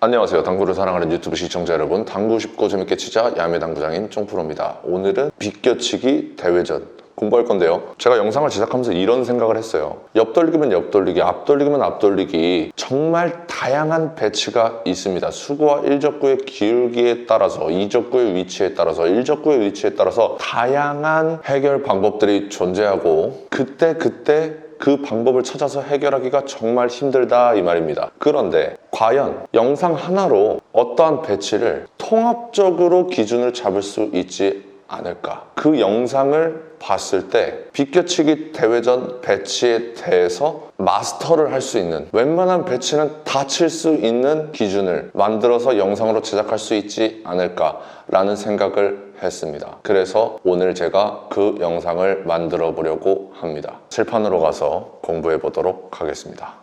안녕하세요. 당구를 사랑하는 유튜브 시청자 여러분, 당구 쉽고 재밌게 치자 야매당구장인 쫑프로입니다. 오늘은 비껴치기 대회전 공부할 건데요. 제가 영상을 제작하면서 이런 생각을 했어요. 옆돌리기면 옆돌리기, 앞돌리기면 앞돌리기, 정말 다양한 배치가 있습니다. 수구와 일적구의 기울기에 따라서, 이적구의 위치에 따라서, 일적구의 위치에 따라서 다양한 해결 방법들이 존재하고 그때 그 방법을 찾아서 해결하기가 정말 힘들다 이 말입니다. 그런데 과연 영상 하나로 어떠한 배치를 통합적으로 기준을 잡을 수 있지 않을까? 그 영상을 봤을 때 비껴치기 대회전 배치에 대해서 마스터를 할 수 있는, 웬만한 배치는 다 칠 수 있는 기준을 만들어서 영상으로 제작할 수 있지 않을까라는 생각을 했습니다. 그래서 오늘 제가 그 영상을 만들어 보려고 합니다. 칠판으로 가서 공부해 보도록 하겠습니다.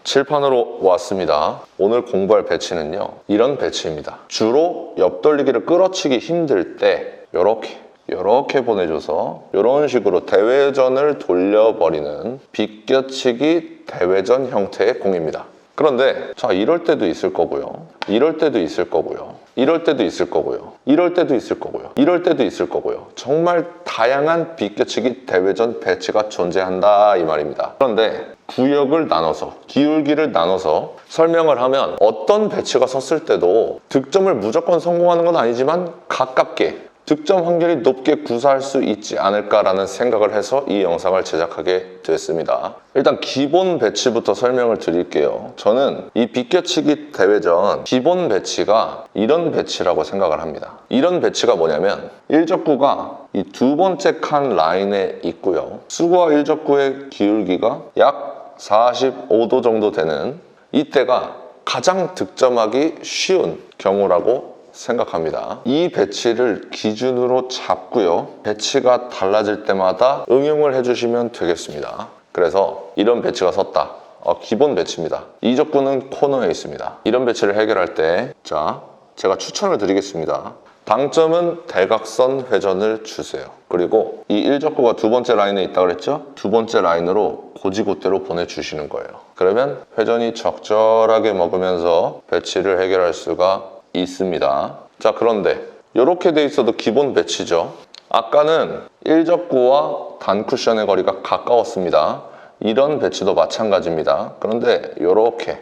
칠판으로 왔습니다. 오늘 공부할 배치는요, 이런 배치입니다. 주로 옆돌리기를 끌어치기 힘들 때 이렇게 보내줘서 이런 식으로 대회전을 돌려버리는 비껴치기 대회전 형태의 공입니다. 그런데 자, 이럴 때도 있을 거고요, 이럴 때도 있을 거고요, 이럴 때도 있을 거고요, 이럴 때도 있을 거고요, 이럴 때도 있을 거고요. 정말 다양한 비껴치기 대회전 배치가 존재한다 이 말입니다. 그런데 구역을 나눠서, 기울기를 나눠서 설명을 하면 어떤 배치가 섰을 때도 득점을 무조건 성공하는 건 아니지만 가깝게, 득점 확률이 높게 구사할 수 있지 않을까라는 생각을 해서 이 영상을 제작하게 됐습니다. 일단 기본 배치부터 설명을 드릴게요. 저는 이 비껴치기 대회전 기본 배치가 이런 배치라고 생각을 합니다. 이런 배치가 뭐냐면, 일적구가 이 두 번째 칸 라인에 있고요, 수구와 일적구의 기울기가 약 45도 정도 되는 이때가 가장 득점하기 쉬운 경우라고 생각합니다. 이 배치를 기준으로 잡고요, 배치가 달라질 때마다 응용을 해주시면 되겠습니다. 그래서 이런 배치가 섰다, 기본 배치입니다. 이적구는 코너에 있습니다. 이런 배치를 해결할 때 제가 추천을 드리겠습니다. 당점은 대각선 회전을 주세요. 그리고 이 일적구가 두 번째 라인에 있다고 그랬죠? 두 번째 라인으로 고지고대로 보내주시는 거예요. 그러면 회전이 적절하게 먹으면서 배치를 해결할 수가 있습니다. 자, 그런데 이렇게 돼 있어도 기본 배치죠. 아까는 일적구와 단쿠션의 거리가 가까웠습니다. 이런 배치도 마찬가지입니다. 그런데 이렇게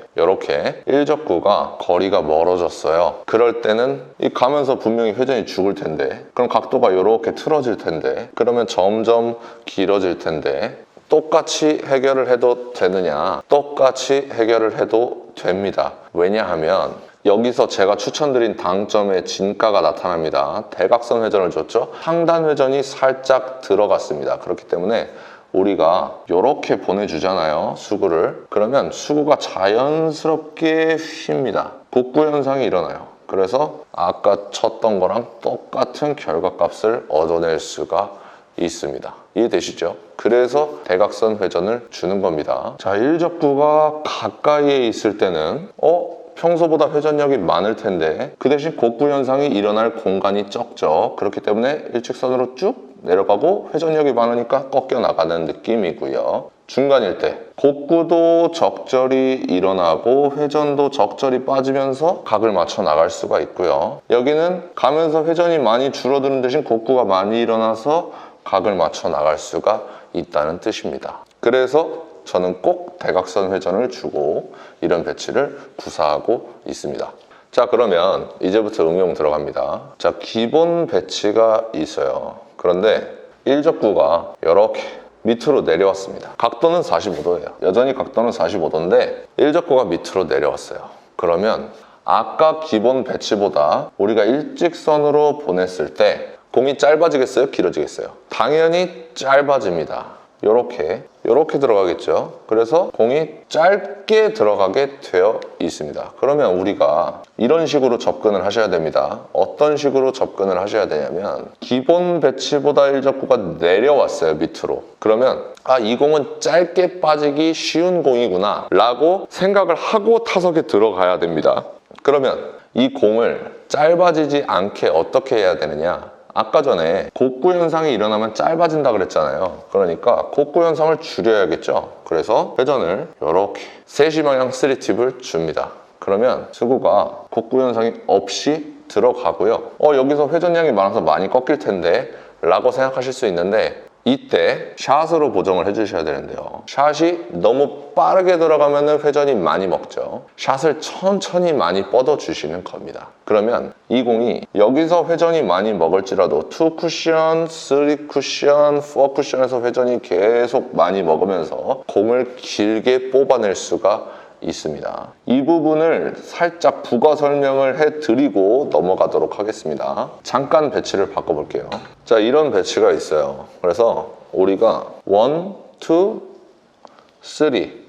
일적구가 거리가 멀어졌어요. 그럴 때는 이 가면서 분명히 회전이 죽을 텐데, 그럼 각도가 이렇게 틀어질 텐데, 그러면 점점 길어질 텐데, 똑같이 해결을 해도 되느냐? 똑같이 해결을 해도 됩니다. 왜냐하면 여기서 제가 추천드린 당점의 진가가 나타납니다. 대각선 회전을 줬죠? 상단 회전이 살짝 들어갔습니다. 그렇기 때문에 우리가 이렇게 보내주잖아요, 수구를. 그러면 수구가 자연스럽게 휩니다. 복구 현상이 일어나요. 그래서 아까 쳤던 거랑 똑같은 결과값을 얻어낼 수가 있습니다. 이해되시죠? 그래서 대각선 회전을 주는 겁니다. 자, 일적구가 가까이에 있을 때는 평소보다 회전력이 많을 텐데 그 대신 곡구 현상이 일어날 공간이 적죠. 그렇기 때문에 일직선으로 쭉 내려가고 회전력이 많으니까 꺾여 나가는 느낌이고요. 중간일 때 곡구도 적절히 일어나고 회전도 적절히 빠지면서 각을 맞춰 나갈 수가 있고요. 여기는 가면서 회전이 많이 줄어드는 대신 곡구가 많이 일어나서 각을 맞춰 나갈 수가 있다는 뜻입니다. 그래서 저는 꼭 대각선 회전을 주고 이런 배치를 구사하고 있습니다. 자, 그러면 이제부터 응용 들어갑니다. 자, 기본 배치가 있어요. 그런데 일적구가 이렇게 밑으로 내려왔습니다. 각도는 45도예요. 여전히 각도는 45도인데 일적구가 밑으로 내려왔어요. 그러면 아까 기본 배치보다 우리가 일직선으로 보냈을 때 공이 짧아지겠어요? 길어지겠어요? 당연히 짧아집니다. 이렇게 들어가겠죠. 그래서 공이 짧게 들어가게 되어 있습니다. 그러면 우리가 이런 식으로 접근을 하셔야 됩니다. 어떤 식으로 접근을 하셔야 되냐면, 기본 배치보다 일적구가 내려왔어요, 밑으로. 그러면 이 공은 짧게 빠지기 쉬운 공이구나 라고 생각을 하고 타석에 들어가야 됩니다. 그러면 이 공을 짧아지지 않게 어떻게 해야 되느냐? 아까 전에 곡구 현상이 일어나면 짧아진다 그랬잖아요. 그러니까 곡구 현상을 줄여야겠죠. 그래서 회전을 이렇게 세시 방향 3팁을 줍니다. 그러면 수구가 곡구 현상이 없이 들어가고요. 여기서 회전량이 많아서 많이 꺾일 텐데 라고 생각하실 수 있는데 이때 샷으로 보정을 해주셔야 되는데요. 샷이 너무 빠르게 들어가면 회전이 많이 먹죠. 샷을 천천히 많이 뻗어주시는 겁니다. 그러면 이 공이 여기서 회전이 많이 먹을지라도 2 쿠션, 3 쿠션, 4 쿠션에서 회전이 계속 많이 먹으면서 공을 길게 뽑아낼 수가 있습니다. 이 부분을 살짝 부가 설명을 해드리고 넘어가도록 하겠습니다. 잠깐 배치를 바꿔볼게요. 자, 이런 배치가 있어요. 그래서 우리가 1, 2, 3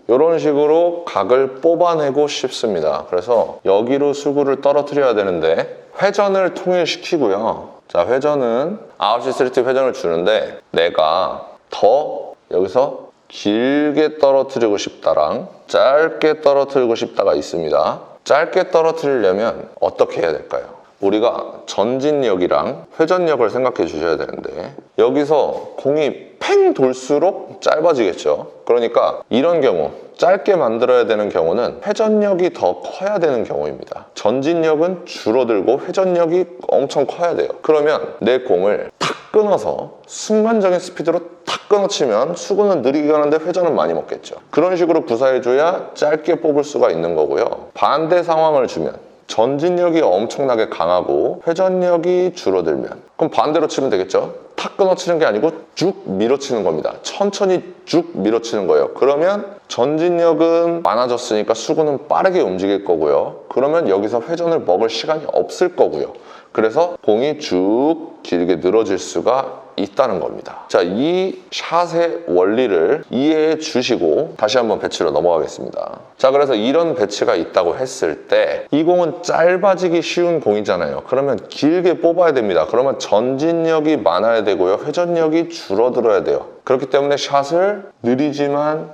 이런 식으로 각을 뽑아내고 싶습니다. 그래서 여기로 수구를 떨어뜨려야 되는데 회전을 통일시키고요. 자, 회전은 9시 스트레이트 회전을 주는데 내가 더 여기서 길게 떨어뜨리고 싶다랑 짧게 떨어뜨리고 싶다가 있습니다. 짧게 떨어뜨리려면 어떻게 해야 될까요? 우리가 전진력이랑 회전력을 생각해 주셔야 되는데 여기서 공이 팽 돌수록 짧아지겠죠. 그러니까 이런 경우 짧게 만들어야 되는 경우는 회전력이 더 커야 되는 경우입니다. 전진력은 줄어들고 회전력이 엄청 커야 돼요. 그러면 내 공을 탁 끊어서 순간적인 스피드로 탁 끊어치면 수구는 느리게 가는데 회전은 많이 먹겠죠. 그런 식으로 구사해줘야 짧게 뽑을 수가 있는 거고요. 반대 상황을 주면 전진력이 엄청나게 강하고 회전력이 줄어들면 그럼 반대로 치면 되겠죠. 탁 끊어치는 게 아니고 쭉 밀어치는 겁니다. 천천히 쭉 밀어치는 거예요. 그러면 전진력은 많아졌으니까 수구는 빠르게 움직일 거고요. 그러면 여기서 회전을 먹을 시간이 없을 거고요. 그래서 공이 쭉 길게 늘어질 수가 있다는 겁니다. 자, 이 샷의 원리를 이해해 주시고 다시 한번 배치로 넘어가겠습니다. 자, 그래서 이런 배치가 있다고 했을 때 이 공은 짧아지기 쉬운 공이잖아요. 그러면 길게 뽑아야 됩니다. 그러면 전진력이 많아야 되고요. 회전력이 줄어들어야 돼요. 그렇기 때문에 샷을 느리지만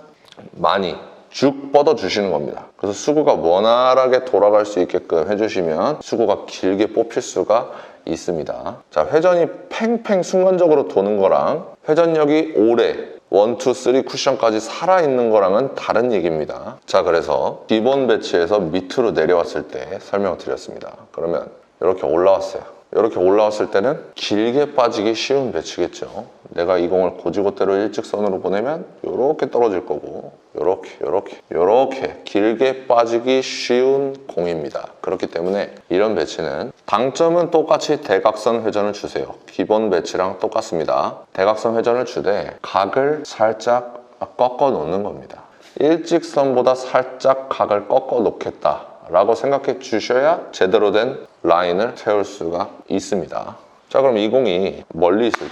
많이 쭉 뻗어주시는 겁니다. 그래서 수구가 원활하게 돌아갈 수 있게끔 해주시면 수구가 길게 뽑힐 수가 있습니다. 자, 회전이 팽팽 순간적으로 도는 거랑 회전력이 오래 1, 2, 3 쿠션까지 살아있는 거랑은 다른 얘기입니다. 자, 그래서 기본 배치에서 밑으로 내려왔을 때 설명드렸습니다. 그러면 이렇게 올라왔어요. 이렇게 올라왔을 때는 길게 빠지기 쉬운 배치겠죠. 내가 이 공을 고지고대로 일직선으로 보내면 이렇게 떨어질 거고 이렇게 길게 빠지기 쉬운 공입니다. 그렇기 때문에 이런 배치는 당점은 똑같이 대각선 회전을 주세요. 기본 배치랑 똑같습니다. 대각선 회전을 주되 각을 살짝 꺾어 놓는 겁니다. 일직선보다 살짝 각을 꺾어 놓겠다 라고 생각해 주셔야 제대로 된 라인을 세울 수가 있습니다. 자, 그럼 이 공이 멀리 있을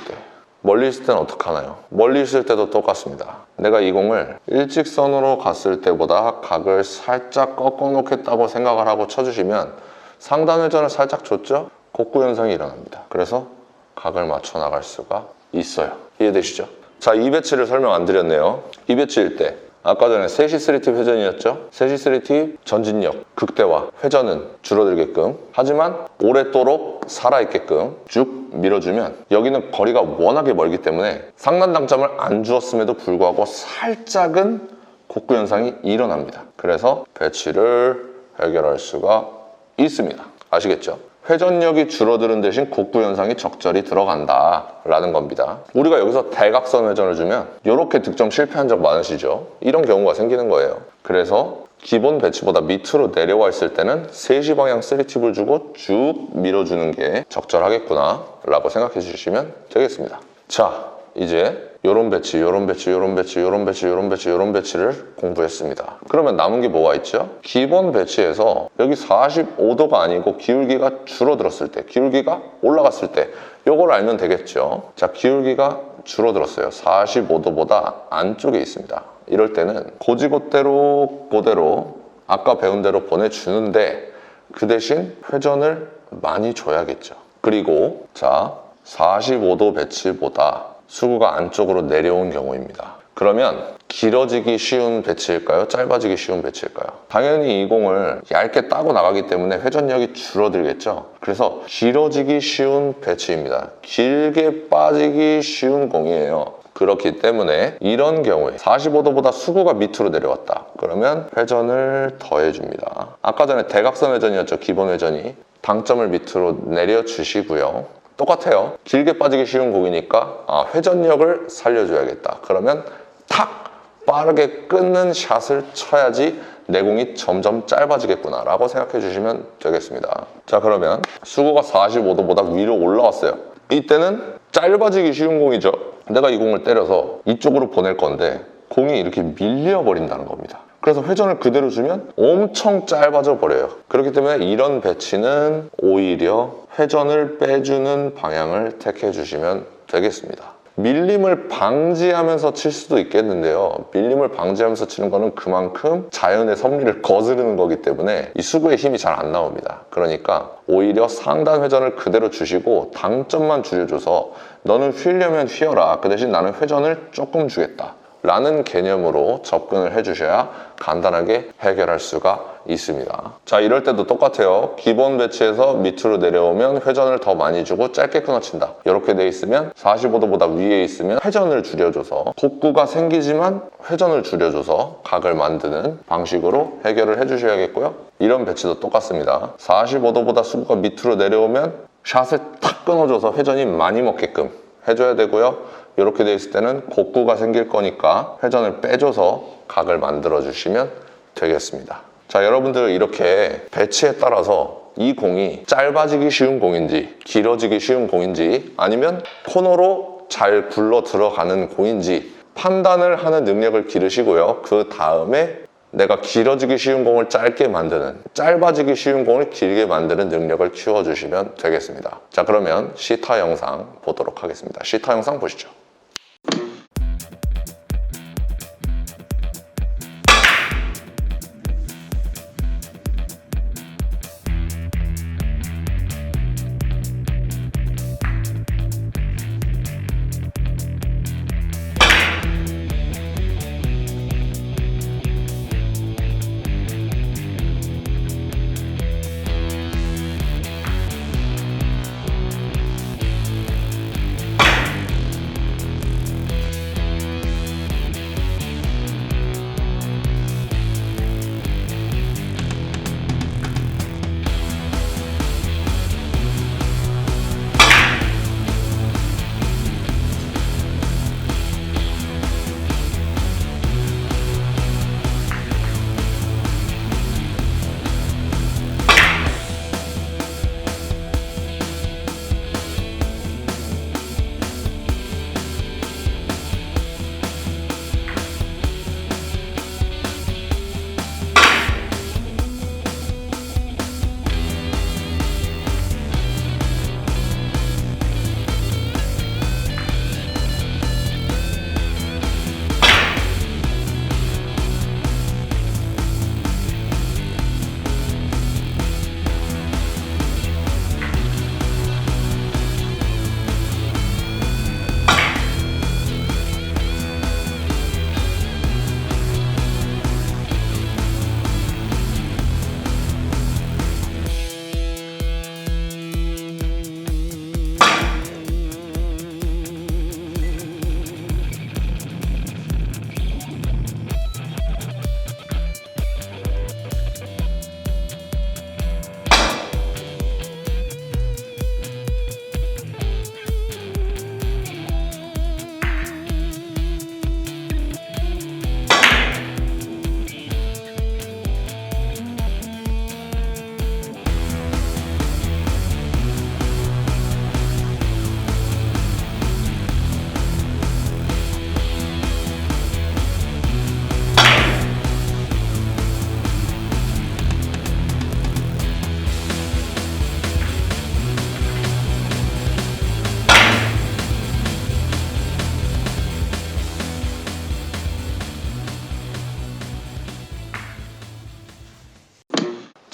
때는 어떡하나요? 멀리 있을 때도 똑같습니다. 내가 이 공을 일직선으로 갔을 때보다 각을 살짝 꺾어 놓겠다고 생각을 하고 쳐주시면 상단 회전을 살짝 줬죠? 곡구 현상이 일어납니다. 그래서 각을 맞춰 나갈 수가 있어요. 이해되시죠? 자, 이 배치를 설명 안 드렸네요. 이 배치일 때 아까 전에 3시 3팁 회전이었죠? 3시 3팁 전진력, 극대화, 회전은 줄어들게끔 하지만 오랫도록 살아있게끔 쭉 밀어주면 여기는 거리가 워낙에 멀기 때문에 상단 당점을 안 주었음에도 불구하고 살짝은 곡구 현상이 일어납니다. 그래서 배치를 해결할 수가 있습니다. 아시겠죠? 회전력이 줄어드는 대신 곡구 현상이 적절히 들어간다라는 겁니다. 우리가 여기서 대각선 회전을 주면 이렇게 득점 실패한 적 많으시죠? 이런 경우가 생기는 거예요. 그래서 기본 배치보다 밑으로 내려와 있을 때는 3시 방향 3팁을 주고 쭉 밀어주는 게 적절하겠구나 라고 생각해 주시면 되겠습니다. 자, 이제 요런 배치, 요런 배치, 요런 배치, 요런 배치, 요런 배치, 요런 배치를 공부했습니다. 그러면 남은 게 뭐가 있죠? 기본 배치에서 여기 45도가 아니고 기울기가 줄어들었을 때, 기울기가 올라갔을 때 요걸 알면 되겠죠. 자, 기울기가 줄어들었어요. 45도보다 안쪽에 있습니다. 이럴 때는 고지고대로 아까 배운 대로 보내주는데 그 대신 회전을 많이 줘야겠죠. 그리고 자, 45도 배치보다 수구가 안쪽으로 내려온 경우입니다. 그러면 길어지기 쉬운 배치일까요? 짧아지기 쉬운 배치일까요? 당연히 이 공을 얇게 따고 나가기 때문에 회전력이 줄어들겠죠. 그래서 길어지기 쉬운 배치입니다. 길게 빠지기 쉬운 공이에요. 그렇기 때문에 이런 경우에 45도보다 수구가 밑으로 내려왔다. 그러면 회전을 더해줍니다. 아까 전에 대각선 회전이었죠. 기본 회전이. 당점을 밑으로 내려주시고요. 똑같아요. 길게 빠지기 쉬운 공이니까 회전력을 살려줘야겠다. 그러면 탁! 빠르게 끊는 샷을 쳐야지 내 공이 점점 짧아지겠구나 라고 생각해 주시면 되겠습니다. 자, 그러면 수구가 45도보다 위로 올라왔어요. 이때는 짧아지기 쉬운 공이죠. 내가 이 공을 때려서 이쪽으로 보낼 건데 공이 이렇게 밀려버린다는 겁니다. 그래서 회전을 그대로 주면 엄청 짧아져 버려요. 그렇기 때문에 이런 배치는 오히려 회전을 빼주는 방향을 택해 주시면 되겠습니다. 밀림을 방지하면서 칠 수도 있겠는데요. 밀림을 방지하면서 치는 거는 그만큼 자연의 섭리를 거스르는 거기 때문에 이 수구의 힘이 잘 안 나옵니다. 그러니까 오히려 상단 회전을 그대로 주시고 당점만 줄여줘서 너는 휘려면 휘어라. 그 대신 나는 회전을 조금 주겠다. 라는 개념으로 접근을 해주셔야 간단하게 해결할 수가 있습니다. 자, 이럴 때도 똑같아요. 기본 배치에서 밑으로 내려오면 회전을 더 많이 주고 짧게 끊어친다. 이렇게 돼 있으면 45도보다 위에 있으면 회전을 줄여줘서 곡구가 생기지만 회전을 줄여줘서 각을 만드는 방식으로 해결을 해주셔야겠고요. 이런 배치도 똑같습니다. 45도보다 수구가 밑으로 내려오면 샷을 탁 끊어줘서 회전이 많이 먹게끔 해줘야 되고요. 이렇게 돼 있을 때는 곡구가 생길 거니까 회전을 빼줘서 각을 만들어 주시면 되겠습니다. 자, 여러분들 이렇게 배치에 따라서 이 공이 짧아지기 쉬운 공인지 길어지기 쉬운 공인지 아니면 코너로 잘 굴러 들어가는 공인지 판단을 하는 능력을 기르시고요. 그 다음에 내가 길어지기 쉬운 공을 짧게 만드는, 짧아지기 쉬운 공을 길게 만드는 능력을 키워주시면 되겠습니다. 자, 그러면 시타 영상 보도록 하겠습니다. 시타 영상 보시죠.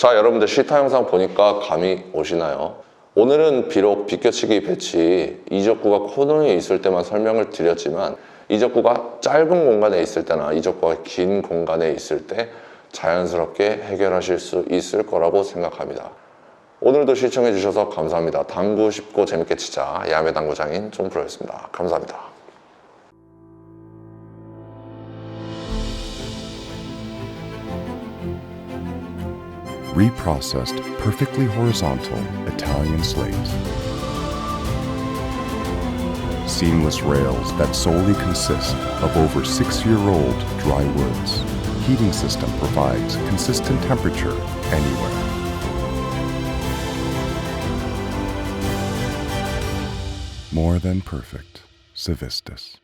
자, 여러분들 시타 영상 보니까 감이 오시나요? 오늘은 비록 비껴치기 배치 이적구가 코너에 있을 때만 설명을 드렸지만 이적구가 짧은 공간에 있을 때나 이적구가 긴 공간에 있을 때 자연스럽게 해결하실 수 있을 거라고 생각합니다. 오늘도 시청해 주셔서 감사합니다. 당구 쉽고 재밌게 치자 야매 당구장인 존프로였습니다. 감사합니다. Reprocessed, perfectly horizontal Italian slate. Seamless rails that solely consist of over 6-year-old dry woods. Heating system provides consistent temperature anywhere. More than perfect. Civistus.